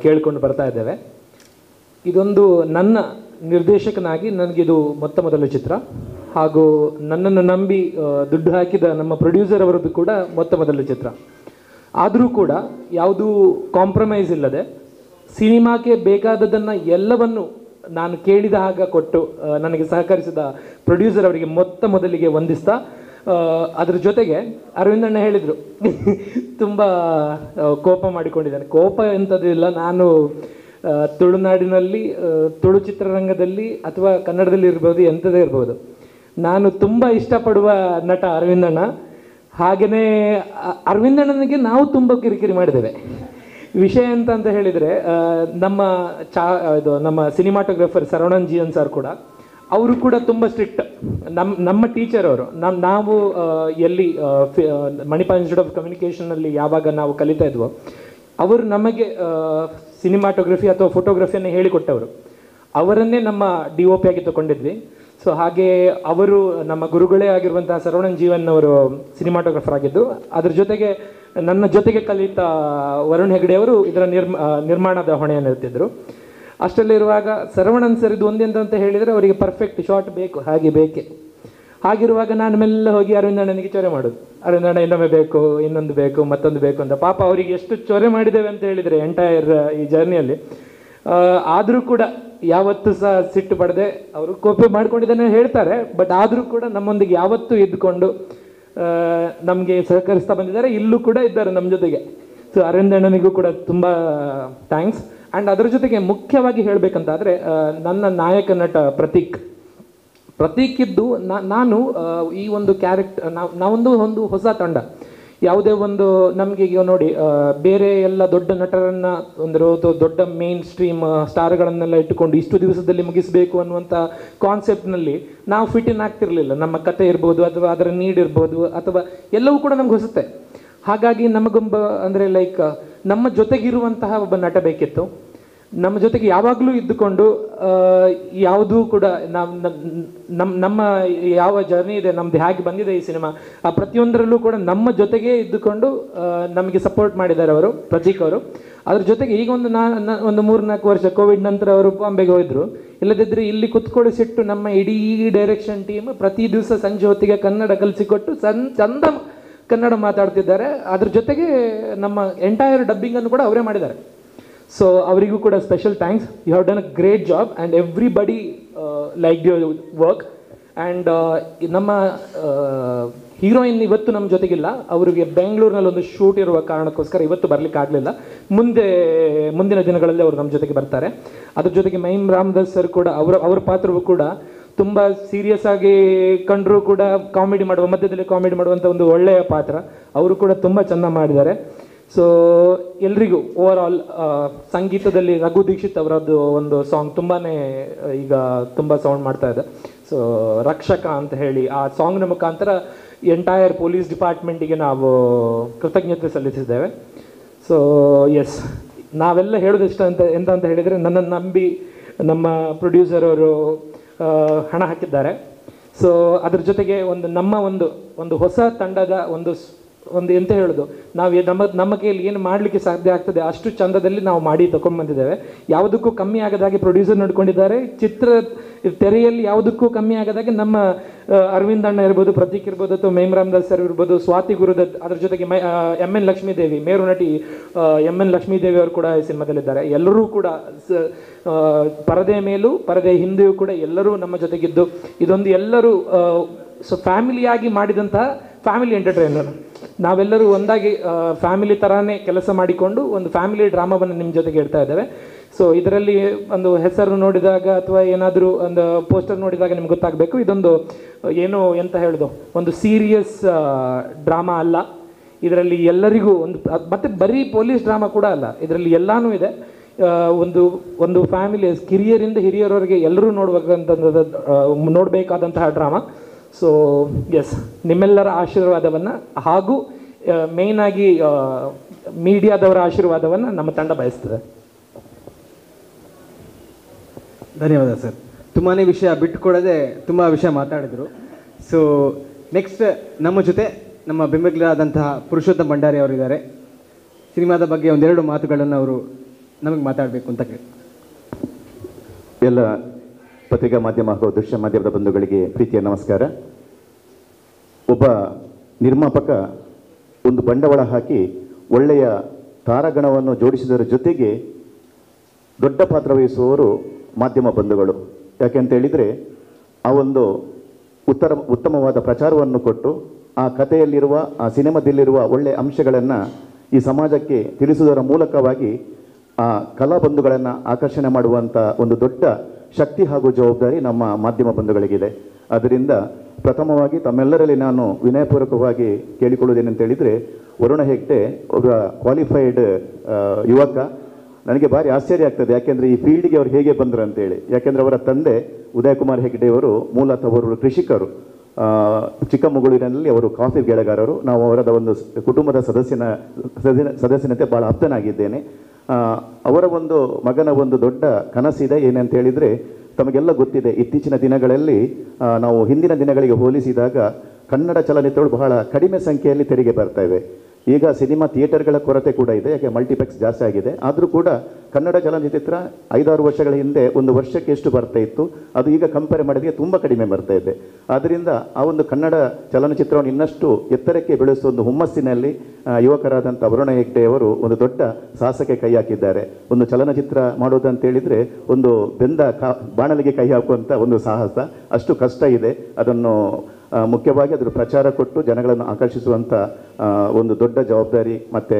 [SPEAKER 5] ಕೇಳಿಕೊಂಡು ಬರ್ತಾ ಇದ್ದೇವೆ. ಇದೊಂದು ನನ್ನ ನಿರ್ದೇಶಕನಾಗಿ ನನಗಿದು ಮೊದಲ ಚಿತ್ರ, ಹಾಗೂ ನನ್ನನ್ನು ನಂಬಿ ದುಡ್ಡು ಹಾಕಿದ ನಮ್ಮ ಪ್ರೊಡ್ಯೂಸರ್ ಅವರದ್ದು ಕೂಡ ಮೊದಲ ಚಿತ್ರ. ಆದರೂ ಕೂಡ ಯಾವುದೂ ಕಾಂಪ್ರಮೈಸ್ ಇಲ್ಲದೆ ಸಿನಿಮಾಕ್ಕೆ ಬೇಕಾದದನ್ನು ಎಲ್ಲವನ್ನು ನಾನು ಕೇಳಿದ ಹಾಗೆ ಕೊಟ್ಟು ನನಗೆ ಸಹಕರಿಸಿದ ಪ್ರೊಡ್ಯೂಸರ್ ಅವರಿಗೆ ಮೊದಲಿಗೆ ವಂದಿಸ್ತಾ, ಅದ್ರ ಜೊತೆಗೆ ಅರವಿಂದ್ ಅಣ್ಣ ಹೇಳಿದರು ತುಂಬ ಕೋಪ ಮಾಡಿಕೊಂಡಿದ್ದಾನೆ. ಕೋಪ ಎಂಥದ್ದು ಇಲ್ಲ. ನಾನು ತುಳುನಾಡಿನಲ್ಲಿ ತುಳು ಚಿತ್ರರಂಗದಲ್ಲಿ ಅಥವಾ ಕನ್ನಡದಲ್ಲಿ ಇರ್ಬೋದು, ಎಂಥದೇ ಇರ್ಬೋದು, ನಾನು ತುಂಬ ಇಷ್ಟಪಡುವ ನಟ ಅರವಿಂದ್ ಅಣ್ಣ. ಹಾಗೆಯೇ ಅರವಿಂದ್ ಅಣ್ಣನಿಗೆ ನಾವು ತುಂಬ ಕಿರಿಕಿರಿ ಮಾಡಿದ್ದೇವೆ. ವಿಷಯ ಅಂತ ಹೇಳಿದರೆ, ನಮ್ಮ cinematographer Saravanan G N sir ಕೂಡ, ಅವರು ಕೂಡ ತುಂಬ ಸ್ಟ್ರಿಕ್ಟ್. ನಮ್ಮ ಟೀಚರ್ ಅವರು. ನಾವು ಎಲ್ಲಿ ಮಣಿಪಾಲ್ ಇನ್ಸ್ಟಿಟ್ಯೂಟ್ ಆಫ್ ಕಮ್ಯುನಿಕೇಷನಲ್ಲಿ ಯಾವಾಗ ನಾವು ಕಲಿತಾ ಇದ್ವೋ, ಅವರು ನಮಗೆ ಸಿನಿಮಾಟೋಗ್ರಫಿ ಅಥವಾ ಫೋಟೋಗ್ರಫಿಯನ್ನು ಹೇಳಿಕೊಟ್ಟವರು. ಅವರನ್ನೇ ನಮ್ಮ DOP ಆಗಿ ತಗೊಂಡಿದ್ವಿ. ಸೊ ಹಾಗೆ ಅವರು ನಮ್ಮ ಗುರುಗಳೇ ಆಗಿರುವಂತಹ ಸರವಣನ್ ಜೀವನ್ ಅವರು ಸಿನಿಮಾಟೋಗ್ರಫರ್ ಆಗಿದ್ದು. ಅದ್ರ ಜೊತೆಗೆ ನನ್ನ ಜೊತೆಗೆ ಕಲಿತ ವರುಣ್ ಹೆಗ್ಡೆ ಅವರು ಇದರ ನಿರ್ಮಾಣದ ಹೊಣೆಯನ್ನು ಇರ್ತಿದ್ರು. ಅಷ್ಟರಲ್ಲಿರುವಾಗ ಸರವಣನ್ ಸರ್ ಇದು ಒಂದೆಂತ ಹೇಳಿದರೆ ಅವರಿಗೆ ಪರ್ಫೆಕ್ಟ್ ಶಾಟ್ ಬೇಕು, ಹಾಗೆ ಬೇಕೆ. ಹಾಗಿರುವಾಗ ನಾನು ಮೆಲ್ಲ ಹೋಗಿ ಅರವಿಂದ್ ಅಣ್ಣನಿಗೆ ಚೊರೆ ಮಾಡೋದು. ಅರವಿಂದ್ ಅಣ್ಣ ಇನ್ನೊಮ್ಮೆ ಬೇಕು, ಇನ್ನೊಂದು ಬೇಕು, ಮತ್ತೊಂದು ಬೇಕು ಅಂತ. ಪಾಪ ಅವರಿಗೆ ಎಷ್ಟು ಚೊರೆ ಮಾಡಿದ್ದೇವೆ ಅಂತ ಹೇಳಿದರೆ ಎಂಟೈರ್ ಈ ಜರ್ನಿಯಲ್ಲಿ. ಆದರೂ ಕೂಡ ಯಾವತ್ತೂ ಸಹ ಸಿಟ್ಟು ಪಡೆದೆ. ಅವರು ಕೋಪೆ ಮಾಡ್ಕೊಂಡಿದ್ದಾನೆ ಹೇಳ್ತಾರೆ, ಬಟ್ ಆದರೂ ಕೂಡ ನಮ್ಮೊಂದಿಗೆ ಯಾವತ್ತೂ ಇದ್ದುಕೊಂಡು ನಮಗೆ ಸಹಕರಿಸ್ತಾ ಬಂದಿದ್ದಾರೆ. ಇಲ್ಲೂ ಕೂಡ ಇದ್ದಾರೆ ನಮ್ಮ ಜೊತೆಗೆ. ಸೊ ಅರವಿಂದ್ ಅಣ್ಣನಿಗೂ ಕೂಡ ತುಂಬ ಥ್ಯಾಂಕ್ಸ್. ಆ್ಯಂಡ್ ಅದರ ಜೊತೆಗೆ ಮುಖ್ಯವಾಗಿ ಹೇಳಬೇಕಂತಾದರೆ, ನನ್ನ ನಾಯಕ ನಟ ಪ್ರತೀಕ್ ಇದ್ದು ನಾನು ಈ ಒಂದು ನಾವೊಂದು ಹೊಸ ತಂಡ. ಯಾವುದೇ ಒಂದು ನಮಗೆ ಈಗ ನೋಡಿ, ಬೇರೆ ಎಲ್ಲ ದೊಡ್ಡ ನಟರನ್ನು ದೊಡ್ಡ ಮೇನ್ ಸ್ಟ್ರೀಮ್ ಸ್ಟಾರ್ಗಳನ್ನೆಲ್ಲ ಇಟ್ಟುಕೊಂಡು ಇಷ್ಟು ದಿವಸದಲ್ಲಿ ಮುಗಿಸಬೇಕು ಅನ್ನುವಂಥ ಕಾನ್ಸೆಪ್ಟ್ನಲ್ಲಿ ನಾವು ಫಿಟ್ ಇನ್ ಆಗ್ತಿರಲಿಲ್ಲ. ನಮ್ಮ ಕತೆ ಇರ್ಬೋದು ಅಥವಾ ಅದರ ನೀಡ್ ಇರ್ಬೋದು ಅಥವಾ ಎಲ್ಲವೂ ಕೂಡ ನಮ್ಗೆ ಹೊಸುತ್ತೆ. ಹಾಗಾಗಿ ನಮಗೊಬ್ಬ ಅಂದರೆ ಲೈಕ್ ನಮ್ಮ ಜೊತೆಗಿರುವಂತಹ ಒಬ್ಬ ನಟ ಬೇಕಿತ್ತು. ನಮ್ಮ ಜೊತೆಗೆ ಯಾವಾಗಲೂ ಇದ್ದುಕೊಂಡು ಯಾವುದೂ ಕೂಡ ನಮ್ಮ ಯಾವ ಜರ್ನಿ ಇದೆ, ನಮ್ಮದು ಹೇಗೆ ಬಂದಿದೆ ಈ ಸಿನಿಮಾ, ಆ ಪ್ರತಿಯೊಂದರಲ್ಲೂ ಕೂಡ ನಮ್ಮ ಜೊತೆಗೇ ಇದ್ದುಕೊಂಡು ನಮಗೆ ಸಪೋರ್ಟ್ ಮಾಡಿದ್ದಾರೆ ಅವರು, ಪ್ರತೀಕ್ ಅವರು. ಅದ್ರ ಜೊತೆಗೆ ಈಗ ಒಂದು 3-4 ವರ್ಷ ಕೋವಿಡ್ ನಂತರ ಅವರು ಬಾಂಬೆಗೆ ಹೋದರು. ಇಲ್ಲದಿದ್ದರೆ ಇಲ್ಲಿ ಕುತ್ಕೊಳಿಸಿಟ್ಟು ನಮ್ಮ ಇಡೀ ಡೈರೆಕ್ಷನ್ ಟೀಮ್ ಪ್ರತಿ ದಿವಸ ಸಂಜೆ ಹೊತ್ತಿಗೆ ಕನ್ನಡ ಕಲಿಸಿಕೊಟ್ಟು ಚಂದ ಕನ್ನಡ ಮಾತಾಡ್ತಿದ್ದಾರೆ. ಅದ್ರ ಜೊತೆಗೆ ನಮ್ಮ ಎಂಟೈರ್ ಡಬ್ಬಿಂಗನ್ನು ಕೂಡ ಅವರೇ ಮಾಡಿದ್ದಾರೆ. ಸೊ ಅವರಿಗೂ ಕೂಡ special thanks. You have done a great job and everybody like your work. And ನಮ್ಮ ಹೀರೋಯಿನ್ ಇವತ್ತು ನಮ್ಮ ಜೊತೆಗಿಲ್ಲ. ಅವರಿಗೆ ಬೆಂಗಳೂರಿನಲ್ಲಿ ಒಂದು ಶೂಟ್ ಇರುವ ಕಾರಣಕ್ಕೋಸ್ಕರ ಇವತ್ತು ಬರಲಿಕ್ಕೆ ಆಗಲಿಲ್ಲ. ಮುಂದಿನ ದಿನಗಳಲ್ಲಿ ಅವರು ನಮ್ಮ ಜೊತೆಗೆ ಬರ್ತಾರೆ. ಅದ್ರ ಜೊತೆಗೆ ಮಹಿಮ್ ರಾಮದಾಸ್ ಸರ್ ಕೂಡ, ಅವರ ಪಾತ್ರವು ಕೂಡ ತುಂಬ ಸೀರಿಯಸ್ ಆಗಿ ಕಂಡರೂ ಕೂಡ ಮಧ್ಯದಲ್ಲಿ ಕಾಮಿಡಿ ಮಾಡುವಂಥ ಒಂದು ಒಳ್ಳೆಯ ಪಾತ್ರ. ಅವರು ಕೂಡ ತುಂಬ ಚೆನ್ನಾಗಿ ಮಾಡಿದ್ದಾರೆ. ಸೊ ಎಲ್ರಿಗೂ ಓವರ್ ಆಲ್ ಸಂಗೀತದಲ್ಲಿ ರಘು ದೀಕ್ಷಿತ್ ಅವರದ್ದು ಒಂದು ಸಾಂಗ್ ತುಂಬಾ ಈಗ ತುಂಬ ಸೌಂಡ್ ಮಾಡ್ತಾ ಇದೆ. ಸೊ ರಕ್ಷಕ ಅಂತ ಹೇಳಿ ಆ ಸಾಂಗ್ನ ಮುಖಾಂತರ ಎಂಟೈರ್ ಪೊಲೀಸ್ ಡಿಪಾರ್ಟ್ಮೆಂಟಿಗೆ ನಾವು ಕೃತಜ್ಞತೆ ಸಲ್ಲಿಸಿದ್ದೇವೆ. ಸೊ ಎಸ್, ನಾವೆಲ್ಲ ಹೇಳೋದಿಷ್ಟ ಎಂತ ಹೇಳಿದರೆ, ನನ್ನನ್ನು ನಂಬಿ ನಮ್ಮ ಪ್ರೊಡ್ಯೂಸರ್ ಅವರು ಹಣ ಹಾಕಿದ್ದಾರೆ. ಸೊ ಅದ್ರ ಜೊತೆಗೆ ನಮ್ಮ ಒಂದು ಹೊಸ ತಂಡದ ಒಂದು ಎಂತ ಹೇಳೋದು, ನಾವು ನಮ್ಮ ಕೈಯಲ್ಲಿ ಏನು ಮಾಡಲಿಕ್ಕೆ ಸಾಧ್ಯ ಆಗ್ತದೆ ಅಷ್ಟು ಚಂದದಲ್ಲಿ ನಾವು ಮಾಡಿ ತೊಗೊಂಡ್ಬಂದಿದ್ದೇವೆ. ಯಾವುದಕ್ಕೂ ಕಮ್ಮಿ ಆಗದಾಗೆ ಪ್ರೊಡ್ಯೂಸರ್ ನೋಡ್ಕೊಂಡಿದ್ದಾರೆ. ಚಿತ್ರ ತೆರೆಯಲ್ಲಿ ಯಾವುದಕ್ಕೂ ಕಮ್ಮಿ ಆಗದಾಗೆ ನಮ್ಮ ಅರವಿಂದ್ ಅಣ್ಣ ಇರ್ಬೋದು, ಪ್ರತೀಕ್ ಇರ್ಬೋದು, ಅಥವಾ ಮೇಮ್ ರಾಮದಾಸ್ ಸರ್ ಇರ್ಬೋದು, ಸ್ವಾತಿ ಗುರುದತ್, ಅದ್ರ ಜೊತೆಗೆ ಎಮ್ ಎನ್ ಲಕ್ಷ್ಮೀದೇವಿ, ಮೇರು ನಟಿ ಎಮ್ ಎನ್ ಲಕ್ಷ್ಮೀದೇವಿ ಅವರು ಕೂಡ ಈ ಸಿನಿಮಾದಲ್ಲಿದ್ದಾರೆ. ಎಲ್ಲರೂ ಕೂಡ ಪರದೆ ಮೇಲೂ ಪರದೆ ಹಿಂದೆಯೂ ಕೂಡ ಎಲ್ಲರೂ ನಮ್ಮ ಜೊತೆಗಿದ್ದು ಇದೊಂದು ಎಲ್ಲರೂ ಫ್ಯಾಮಿಲಿಯಾಗಿ ಮಾಡಿದಂತಹ ಫ್ಯಾಮಿಲಿ ಎಂಟರ್ಟೈನರ್. ನಾವೆಲ್ಲರೂ ಒಂದಾಗಿ ಫ್ಯಾಮಿಲಿ ಥರನೇ ಕೆಲಸ ಮಾಡಿಕೊಂಡು ಒಂದು ಫ್ಯಾಮಿಲಿ ಡ್ರಾಮಾವನ್ನು ನಿಮ್ಮ ಜೊತೆಗೆ ಇಡ್ತಾ ಇದ್ದೇವೆ. ಸೊ ಇದರಲ್ಲಿ ಒಂದು ಹೆಸರು ನೋಡಿದಾಗ ಅಥವಾ ಏನಾದರೂ ಒಂದು ಪೋಸ್ಟರ್ ನೋಡಿದಾಗ ನಿಮ್ಗೆ ಗೊತ್ತಾಗಬೇಕು, ಇದೊಂದು ಏನು ಎಂತ ಹೇಳೋದು, ಒಂದು ಸೀರಿಯಸ್ ಡ್ರಾಮಾ ಅಲ್ಲ. ಇದರಲ್ಲಿ ಎಲ್ಲರಿಗೂ ಮತ್ತು ಬರೀ ಪೊಲೀಸ್ ಡ್ರಾಮಾ ಕೂಡ ಅಲ್ಲ, ಇದರಲ್ಲಿ ಎಲ್ಲನೂ ಇದೆ. ಒಂದು ಫ್ಯಾಮಿಲಿ ಕಿರಿಯರಿಂದ ಹಿರಿಯರವರೆಗೆ ಎಲ್ಲರೂ ನೋಡಬೇಕಾದಂತಹ ಡ್ರಾಮಾ. ಸೊ ಎಸ್, ನಿಮ್ಮೆಲ್ಲರ ಆಶೀರ್ವಾದವನ್ನು ಹಾಗೂ ಮೇಯ್ನಾಗಿ ಮೀಡಿಯಾದವರ ಆಶೀರ್ವಾದವನ್ನು ನಮ್ಮ ತಂಡ ಬಯಸ್ತದೆ.
[SPEAKER 1] ಧನ್ಯವಾದ ಸರ್. ತುಂಬಾ ವಿಷಯ ಬಿಟ್ಟುಕೊಡದೆ ತುಂಬ ವಿಷಯ ಮಾತಾಡಿದರು. ಸೊ ನೆಕ್ಸ್ಟ್ ನಮ್ಮ ಜೊತೆ ನಮ್ಮ ಬೆಂಬಲಿಗರಾದಂತಹ ಪುರುಷೋತ್ತಮ್ ಭಂಡಾರಿ ಅವರಿದ್ದಾರೆ. ಸಿನಿಮಾದ ಬಗ್ಗೆ ಒಂದೆರಡು ಮಾತುಗಳನ್ನು ಅವರು ನಮಗೆ ಮಾತಾಡಬೇಕು ಅಂತ ಕೇಳಿ.
[SPEAKER 6] ಎಲ್ಲ ಪತ್ರಿಕಾ ಮಾಧ್ಯಮ ಹಾಗೂ ದೃಶ್ಯ ಮಾಧ್ಯಮದ ಬಂಧುಗಳಿಗೆ ಪ್ರೀತಿಯ ನಮಸ್ಕಾರ. ಒಬ್ಬ ನಿರ್ಮಾಪಕ ಒಂದು ಬಂಡವಾಳ ಹಾಕಿ ಒಳ್ಳೆಯ ತಾರಾಗಣವನ್ನು ಜೋಡಿಸಿದರ ಜೊತೆಗೆ ದೊಡ್ಡ ಪಾತ್ರ ವಹಿಸುವವರು ಮಾಧ್ಯಮ ಬಂಧುಗಳು. ಯಾಕೆಂತ ಹೇಳಿದರೆ ಆ ಒಂದು ಉತ್ತಮವಾದ ಪ್ರಚಾರವನ್ನು ಕೊಟ್ಟು ಆ ಕಥೆಯಲ್ಲಿರುವ ಆ ಸಿನಿಮಾದಲ್ಲಿರುವ ಒಳ್ಳೆಯ ಅಂಶಗಳನ್ನು ಈ ಸಮಾಜಕ್ಕೆ ತಿಳಿಸುವುದರ ಮೂಲಕವಾಗಿ ಆ ಕಲಾ ಬಂಧುಗಳನ್ನು ಆಕರ್ಷಣೆ ಮಾಡುವಂಥ ಒಂದು ದೊಡ್ಡ ಶಕ್ತಿ ಹಾಗೂ ಜವಾಬ್ದಾರಿ ನಮ್ಮ ಮಾಧ್ಯಮ ಬಂಧುಗಳಿಗಿದೆ. ಅದರಿಂದ ಪ್ರಥಮವಾಗಿ ತಮ್ಮೆಲ್ಲರಲ್ಲಿ ನಾನು ವಿನಯಪೂರ್ವಕವಾಗಿ ಕೇಳಿಕೊಳ್ಳುವುದೇನಂತ ಹೇಳಿದರೆ, ವರುಣ ಹೆಗ್ಡೆ ಒಬ್ಬ ಕ್ವಾಲಿಫೈಡ್ ಯುವಕ. ನನಗೆ ಭಾರಿ ಆಶ್ಚರ್ಯ ಆಗ್ತದೆ, ಯಾಕೆಂದರೆ ಈ ಫೀಲ್ಡ್ಗೆ ಅವ್ರು ಹೇಗೆ ಬಂದರು ಅಂತೇಳಿ. ಯಾಕೆಂದರೆ ಅವರ ತಂದೆ ಉದಯ್ ಕುಮಾರ್ ಹೆಗ್ಡೆ ಅವರು ಮೂಲತಃ ಅವರು ಕೃಷಿಕರು. ಚಿಕ್ಕಮಗಳೂರಿನಲ್ಲಿ ಅವರು ಕಾಫಿ ಬೆಳೆಗಾರರು. ನಾವು ಅವರದ ಒಂದು ಕುಟುಂಬದ ಸದಸ್ಯನಂತೆ ಭಾಳ ಆಪ್ತನಾಗಿದ್ದೇನೆ. ಅವರ ಒಂದು ಮಗನ ಒಂದು ದೊಡ್ಡ ಕನಸಿದೆ. ಏನಂತ ಹೇಳಿದರೆ, ತಮಗೆಲ್ಲ ಗೊತ್ತಿದೆ, ಇತ್ತೀಚಿನ ದಿನಗಳಲ್ಲಿ ನಾವು ಹಿಂದಿನ ದಿನಗಳಿಗೆ ಹೋಲಿಸಿದಾಗ ಕನ್ನಡ ಚಲನಚಿತ್ರಗಳು ಬಹಳ ಕಡಿಮೆ ಸಂಖ್ಯೆಯಲ್ಲಿ ತೆರೆಗೆ ಬರ್ತಾ ಇವೆ. ಈಗ ಸಿನಿಮಾ ಥಿಯೇಟರ್ಗಳ ಕೊರತೆ ಕೂಡ ಇದೆ, ಯಾಕೆ ಮಲ್ಟಿಪ್ಲೆಕ್ಸ್ ಜಾಸ್ತಿ ಆಗಿದೆ. ಆದರೂ ಕೂಡ ಕನ್ನಡ ಚಲನಚಿತ್ರ 5-6 ವರ್ಷಗಳ ಹಿಂದೆ ಒಂದು ವರ್ಷಕ್ಕೆ ಎಷ್ಟು ಬರ್ತಾ ಇತ್ತು, ಅದು ಈಗ ಕಂಪೇರ್ ಮಾಡಿದ್ರೆ ತುಂಬ ಕಡಿಮೆ ಬರ್ತಾ ಇದೆ. ಆದ್ದರಿಂದ ಆ ಒಂದು ಕನ್ನಡ ಚಲನಚಿತ್ರವನ್ನು ಇನ್ನಷ್ಟು ಎತ್ತರಕ್ಕೆ ಬೆಳೆಸುವ ಒಂದು ಹುಮ್ಮಸ್ಸಿನಲ್ಲಿ ಯುವಕರಾದಂಥ ವರುಣ ಹೆಗ್ಡೆ ಅವರು ಒಂದು ದೊಡ್ಡ ಸಾಹಸಕ್ಕೆ ಕೈ ಹಾಕಿದ್ದಾರೆ. ಒಂದು ಚಲನಚಿತ್ರ ಮಾಡೋದಂತೇಳಿದರೆ ಒಂದು ಬೆಂದ ಬಾಣಲಿಗೆ ಕೈ ಹಾಕುವಂಥ ಒಂದು ಸಾಹಸ, ಅಷ್ಟು ಕಷ್ಟ ಇದೆ. ಅದನ್ನು ಮುಖ್ಯವಾಗಿ ಅದರ ಪ್ರಚಾರ ಕೊಟ್ಟು ಜನಗಳನ್ನು ಆಕರ್ಷಿಸುವಂಥ ಒಂದು ದೊಡ್ಡ ಜವಾಬ್ದಾರಿ ಮತ್ತು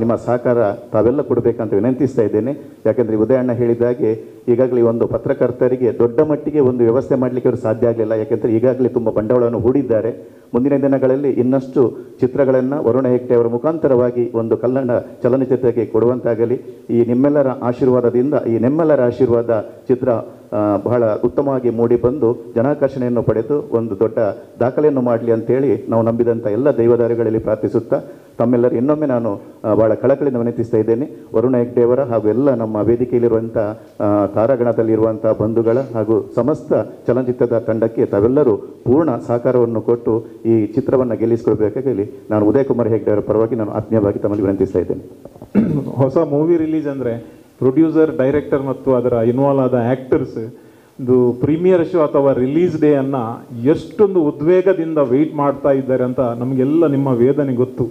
[SPEAKER 6] ನಿಮ್ಮ ಸಹಕಾರ ತಾವೆಲ್ಲ ಕೊಡಬೇಕಂತ ವಿನಂತಿಸ್ತಾ ಇದ್ದೇನೆ. ಯಾಕೆಂದರೆ ಉದಯಣ್ಣ ಹೇಳಿದಾಗೆ ಈಗಾಗಲೇ ಒಂದು ಪತ್ರಕರ್ತರಿಗೆ ದೊಡ್ಡ ಮಟ್ಟಿಗೆ ಒಂದು ವ್ಯವಸ್ಥೆ ಮಾಡಲಿಕ್ಕೆ ಅವರು ಸಾಧ್ಯ ಆಗಲಿಲ್ಲ. ಯಾಕೆಂದರೆ ಈಗಾಗಲೇ ತುಂಬ ಬಂಡವಾಳವನ್ನು ಹೂಡಿದ್ದಾರೆ. ಮುಂದಿನ ದಿನಗಳಲ್ಲಿ ಇನ್ನಷ್ಟು ಚಿತ್ರಗಳನ್ನು ವರುಣ ಹೆಗ್ಡೆ ಅವರ ಮುಖಾಂತರವಾಗಿ ಒಂದು ಕನ್ನಡ ಚಲನಚಿತ್ರಕ್ಕೆ ಕೊಡುವಂತಾಗಲಿ. ಈ ನಿಮ್ಮೆಲ್ಲರ ಆಶೀರ್ವಾದದಿಂದ ಈ ನಿಮ್ಮೆಲ್ಲರ ಆಶೀರ್ವಾದ ಚಿತ್ರ ಬಹಳ ಉತ್ತಮವಾಗಿ ಮೂಡಿ ಬಂದು ಜನಾಕರ್ಷಣೆಯನ್ನು ಪಡೆದು ಒಂದು ದೊಡ್ಡ ದಾಖಲೆಯನ್ನು ಮಾಡಲಿ ಅಂತೇಳಿ ನಾವು ನಂಬಿದಂಥ ಎಲ್ಲ ದೈವದಾರಿಗಳಲ್ಲಿ ಪ್ರಾರ್ಥಿಸುತ್ತಾ ತಮ್ಮೆಲ್ಲರೂ ಇನ್ನೊಮ್ಮೆ ನಾನು ಭಾಳ ಕಳಕಳಿಯಿಂದ ವಿನಂತಿಸ್ತಾ ಇದ್ದೇನೆ. ವರುಣ ಹೆಗ್ಡೆ ಅವರ ಹಾಗೂ ಎಲ್ಲ ನಮ್ಮ ವೇದಿಕೆಯಲ್ಲಿರುವಂಥ ತಾರಾಗಣದಲ್ಲಿರುವಂಥ ಬಂಧುಗಳ ಹಾಗೂ ಸಮಸ್ತ ಚಲನಚಿತ್ರದ ತಂಡಕ್ಕೆ ತಾವೆಲ್ಲರೂ ಪೂರ್ಣ ಸಹಕಾರವನ್ನು ಕೊಟ್ಟು ಈ ಚಿತ್ರವನ್ನು ಗೆಲ್ಲಿಸಿಕೊಳ್ಬೇಕಾಗಲಿ ನಾನು ಉದಯ್ ಕುಮಾರ್ ಹೆಗ್ಡೆ ಅವರ ಪರವಾಗಿ ನಾನು ಆತ್ಮೀಯವಾಗಿ ತಮ್ಮಲ್ಲಿ ವಿನಂತಿಸ್ತಾ ಇದ್ದೇನೆ.
[SPEAKER 2] ಹೊಸ ಮೂವಿ ರಿಲೀಸ್ ಅಂದರೆ ಪ್ರೊಡ್ಯೂಸರ್, ಡೈರೆಕ್ಟರ್ ಮತ್ತು ಅದರ ಇನ್ವಾಲ್ವ್ ಆದ ಆ್ಯಕ್ಟರ್ಸ್ ಒಂದು ಪ್ರೀಮಿಯರ್ ಶೋ ಅಥವಾ ರಿಲೀಸ್ ಡೇ ಅನ್ನು ಎಷ್ಟೊಂದು ಉದ್ವೇಗದಿಂದ ವೆಯ್ಟ್ ಮಾಡ್ತಾ ಇದ್ದಾರೆ ಅಂತ ನಮಗೆಲ್ಲ ನಿಮ್ಮ ವೇದನೆ ಗೊತ್ತು.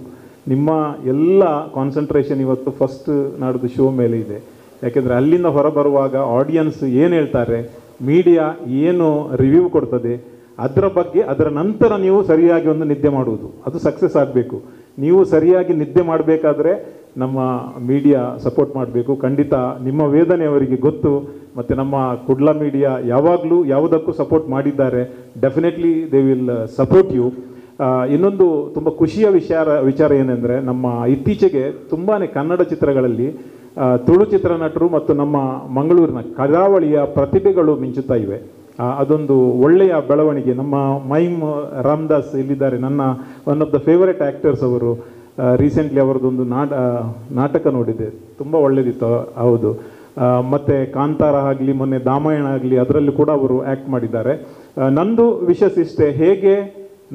[SPEAKER 2] ನಿಮ್ಮ ಎಲ್ಲ ಕಾನ್ಸಂಟ್ರೇಷನ್ ಇವತ್ತು ಫಸ್ಟ್ ನಾಡ್ದು ಶೋ ಮೇಲೆ ಇದೆ. ಯಾಕೆಂದರೆ ಅಲ್ಲಿಂದ ಹೊರಬರುವಾಗ ಆಡಿಯನ್ಸ್ ಏನು ಹೇಳ್ತಾರೆ, ಮೀಡಿಯಾ ಏನು ರಿವ್ಯೂ ಕೊಡ್ತದೆ, ಅದರ ಬಗ್ಗೆ ಅದರ ನಂತರ ನೀವು ಸರಿಯಾಗಿ ಒಂದು ನಿದ್ದೆ ಮಾಡುವುದು, ಅದು ಸಕ್ಸಸ್ ಆಗಬೇಕು. ನೀವು ಸರಿಯಾಗಿ ನಿದ್ದೆ ಮಾಡಬೇಕಾದ್ರೆ ನಮ್ಮ ಮೀಡಿಯಾ ಸಪೋರ್ಟ್ ಮಾಡಬೇಕು. ಖಂಡಿತ ನಿಮ್ಮ ವೇದನೆ ಅವರಿಗೆ ಗೊತ್ತು. ಮತ್ತು ನಮ್ಮ ಕುಡ್ಲ ಮೀಡಿಯಾ ಯಾವಾಗಲೂ ಯಾವುದಕ್ಕೂ ಸಪೋರ್ಟ್ ಮಾಡಿದ್ದಾರೆ. Definitely they will support you. ಇನ್ನೊಂದು ತುಂಬ ಖುಷಿಯ ವಿಚಾರ ಏನೆಂದರೆ, ನಮ್ಮ ಇತ್ತೀಚೆಗೆ ತುಂಬಾ ಕನ್ನಡ ಚಿತ್ರಗಳಲ್ಲಿ ತುಳು ಚಿತ್ರನಟರು ಮತ್ತು ನಮ್ಮ ಮಂಗಳೂರಿನ ಕರಾವಳಿಯ ಪ್ರತಿಭೆಗಳು ಮಿಂಚುತ್ತಾ ಇವೆ. ಅದೊಂದು ಒಳ್ಳೆಯ ಬೆಳವಣಿಗೆ. ನಮ್ಮ ಮೈಮ್ ರಾಮದಾಸ್ ಇಲ್ಲಿದ್ದಾರೆ, ನನ್ನ one of the favourite actors ಅವರು.
[SPEAKER 7] ರೀಸೆಂಟ್ಲಿ ಅವರದೊಂದು ನಾಟಕ ನೋಡಿದೆ, ತುಂಬ ಒಳ್ಳೆಯದಿತ್ತು. ಹೌದು. ಮತ್ತು ಕಾಂತಾರ ಆಗಲಿ, ಮೊನ್ನೆ ದಾಮಾಯಣ ಆಗಲಿ, ಅದರಲ್ಲಿ ಕೂಡ ಅವರು ಆ್ಯಕ್ಟ್ ಮಾಡಿದ್ದಾರೆ. ನಂದು ವಿಶಸ್ ಇಷ್ಟೇ, ಹೇಗೆ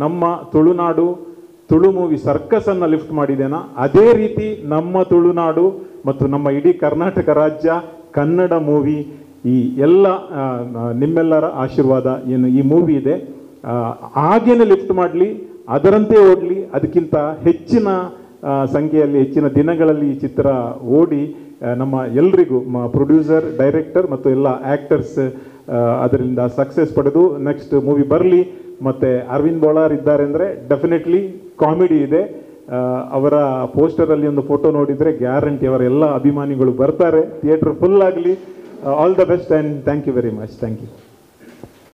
[SPEAKER 7] ನಮ್ಮ ತುಳುನಾಡು ತುಳು ಮೂವಿ ಸರ್ಕಸನ್ನು ಲಿಫ್ಟ್ ಮಾಡಿದೆನಾ, ಅದೇ ರೀತಿ ನಮ್ಮ ತುಳುನಾಡು ಮತ್ತು ನಮ್ಮ ಇಡೀ ಕರ್ನಾಟಕ ರಾಜ್ಯ ಕನ್ನಡ ಮೂವಿ ಈ ಎಲ್ಲ ನಿಮ್ಮೆಲ್ಲರ ಆಶೀರ್ವಾದ ಏನು ಈ ಮೂವಿ ಇದೆ ಹಾಗೇನೆ ಲಿಫ್ಟ್ ಮಾಡಲಿ, ಅದರಂತೆ ಓಡಲಿ, ಅದಕ್ಕಿಂತ ಹೆಚ್ಚಿನ ಸಂಖ್ಯೆಯಲ್ಲಿ ಹೆಚ್ಚಿನ ದಿನಗಳಲ್ಲಿ ಈ ಚಿತ್ರ ಓಡಿ ನಮ್ಮ ಎಲ್ರಿಗೂ ಪ್ರೊಡ್ಯೂಸರ್, ಡೈರೆಕ್ಟರ್ ಮತ್ತು ಎಲ್ಲ ಆ್ಯಕ್ಟರ್ಸ್ ಅದರಿಂದ ಸಕ್ಸಸ್ ಪಡೆದು ನೆಕ್ಸ್ಟ್ ಮೂವಿ ಬರಲಿ. ಮತ್ತು ಅರವಿಂದ್ ಬೋಳಾರ್ ಇದ್ದಾರೆ ಅಂದರೆ ಡೆಫಿನೆಟ್ಲಿ ಕಾಮಿಡಿ ಇದೆ. ಅವರ ಪೋಸ್ಟರಲ್ಲಿ ಒಂದು ಫೋಟೋ ನೋಡಿದರೆ ಗ್ಯಾರಂಟಿ ಅವರ ಎಲ್ಲ ಅಭಿಮಾನಿಗಳು ಬರ್ತಾರೆ. ಥಿಯೇಟರ್ ಫುಲ್ ಆಗಲಿ. All the best and thank you very much. Thank you.